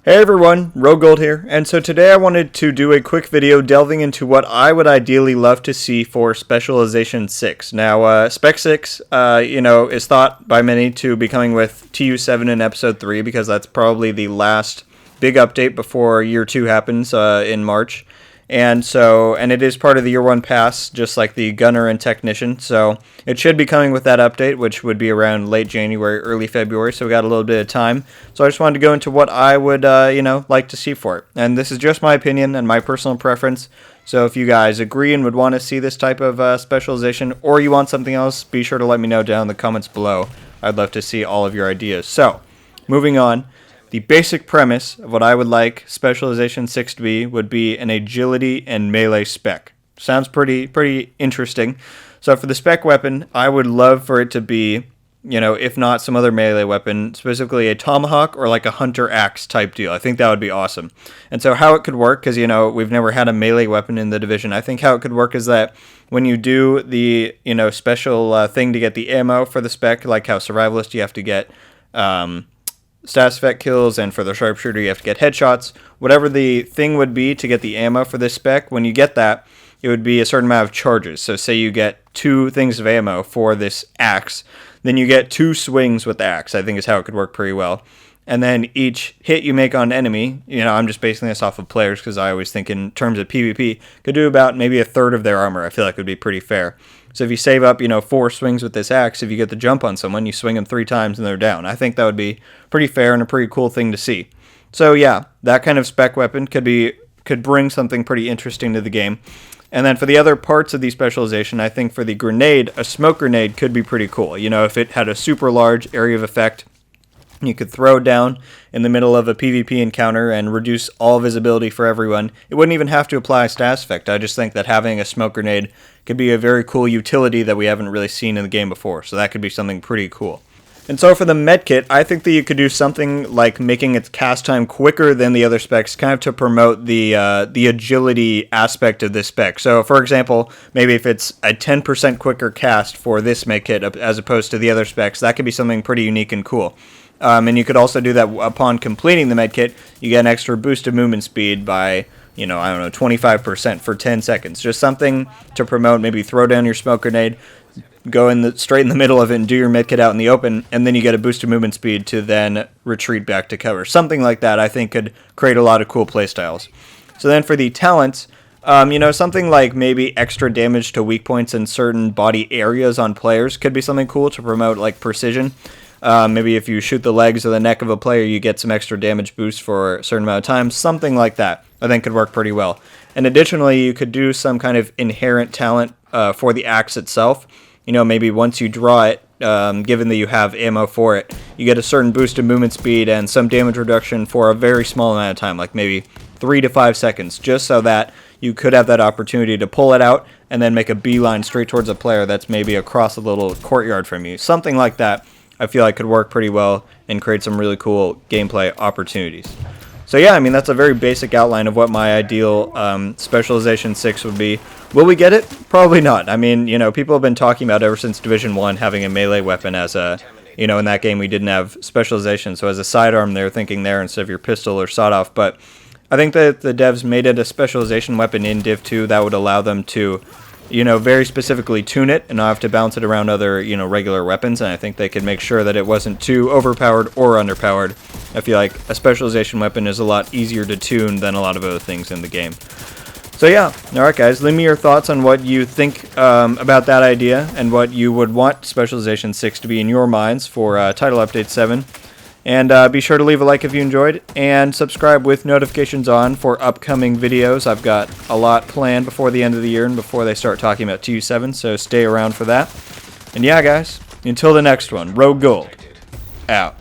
Hey everyone, RogueGold here, and so today I wanted to do a quick video delving into what I would ideally love to see for Specialization 6. Now, Spec 6, is thought by many to be coming with TU7 in Episode 3 because that's probably the last big update before Year 2 happens in March. And it is part of the Year 1 pass, just like the Gunner and Technician, so it should be coming with that update, which would be around late January, early February, so we got a little bit of time. So I just wanted to go into what I would, like to see for it. And this is just my opinion and my personal preference, so if you guys agree and would want to see this type of specialization, or you want something else, be sure to let me know down in the comments below. I'd love to see all of your ideas. So, moving on. The basic premise of what I would like Specialization 6 to be would be an agility and melee spec. Sounds pretty interesting. So for the spec weapon, I would love for it to be, if not some other melee weapon, specifically a tomahawk or like a hunter axe type deal. I think that would be awesome. And so how it could work, because, we've never had a melee weapon in the division. I think how it could work is that when you do the, special thing to get the ammo for the spec, like how Survivalist you have to get, status effect kills, and for the sharpshooter you have to get headshots. Whatever the thing would be to get the ammo for this spec, when you get that, it would be a certain amount of charges. So say you get 2 things of ammo for this axe, then you get 2 swings with the axe, I think is how it could work pretty well. And then each hit you make on enemy, I'm just basing this off of players because I always think in terms of PvP, could do about maybe a third of their armor. I feel like would be pretty fair. So if you save up, 4 swings with this axe, if you get the jump on someone, you swing them 3 times and they're down. I think that would be pretty fair and a pretty cool thing to see. So yeah, that kind of spec weapon could bring something pretty interesting to the game. And then for the other parts of the specialization, I think for the grenade, a smoke grenade could be pretty cool. If it had a super large area of effect, you could throw it down in the middle of a PvP encounter and reduce all visibility for everyone. It wouldn't even have to apply a status effect. I just think that having a smoke grenade could be a very cool utility that we haven't really seen in the game before. So that could be something pretty cool. And so for the medkit, I think that you could do something like making its cast time quicker than the other specs, kind of to promote the agility aspect of this spec. So for example, maybe if it's a 10% quicker cast for this medkit as opposed to the other specs, that could be something pretty unique and cool. And you could also do that upon completing the medkit, you get an extra boost of movement speed by, 25% for 10 seconds. Just something to promote, maybe throw down your smoke grenade, go straight in the middle of it and do your medkit out in the open, and then you get a boost of movement speed to then retreat back to cover. Something like that I think could create a lot of cool playstyles. So then for the talents, something like maybe extra damage to weak points in certain body areas on players could be something cool to promote like precision. Maybe if you shoot the legs or the neck of a player, you get some extra damage boost for a certain amount of time. Something like that, I think, could work pretty well. And additionally, you could do some kind of inherent talent for the axe itself. Maybe once you draw it, given that you have ammo for it, you get a certain boost of movement speed and some damage reduction for a very small amount of time, like maybe 3 to 5 seconds, just so that you could have that opportunity to pull it out and then make a beeline straight towards a player that's maybe across a little courtyard from you. Something like that I feel like could work pretty well and create some really cool gameplay opportunities. So yeah, that's a very basic outline of what my ideal Specialization 6 would be. Will we get it? Probably not. People have been talking about ever since Division 1 having a melee weapon as a, in that game we didn't have Specialization, so as a sidearm they were thinking there instead of your pistol or sawed-off, but I think that the devs made it a Specialization weapon in Div 2 that would allow them to very specifically tune it and not have to bounce it around other, regular weapons, and I think they could make sure that it wasn't too overpowered or underpowered. I feel like a specialization weapon is a lot easier to tune than a lot of other things in the game. So yeah, alright guys, leave me your thoughts on what you think about that idea and what you would want Specialization 6 to be in your minds for Title Update 7. And be sure to leave a like if you enjoyed, and subscribe with notifications on for upcoming videos. I've got a lot planned before the end of the year and before they start talking about TU7, so stay around for that. And yeah, guys, until the next one, RogueGold, out.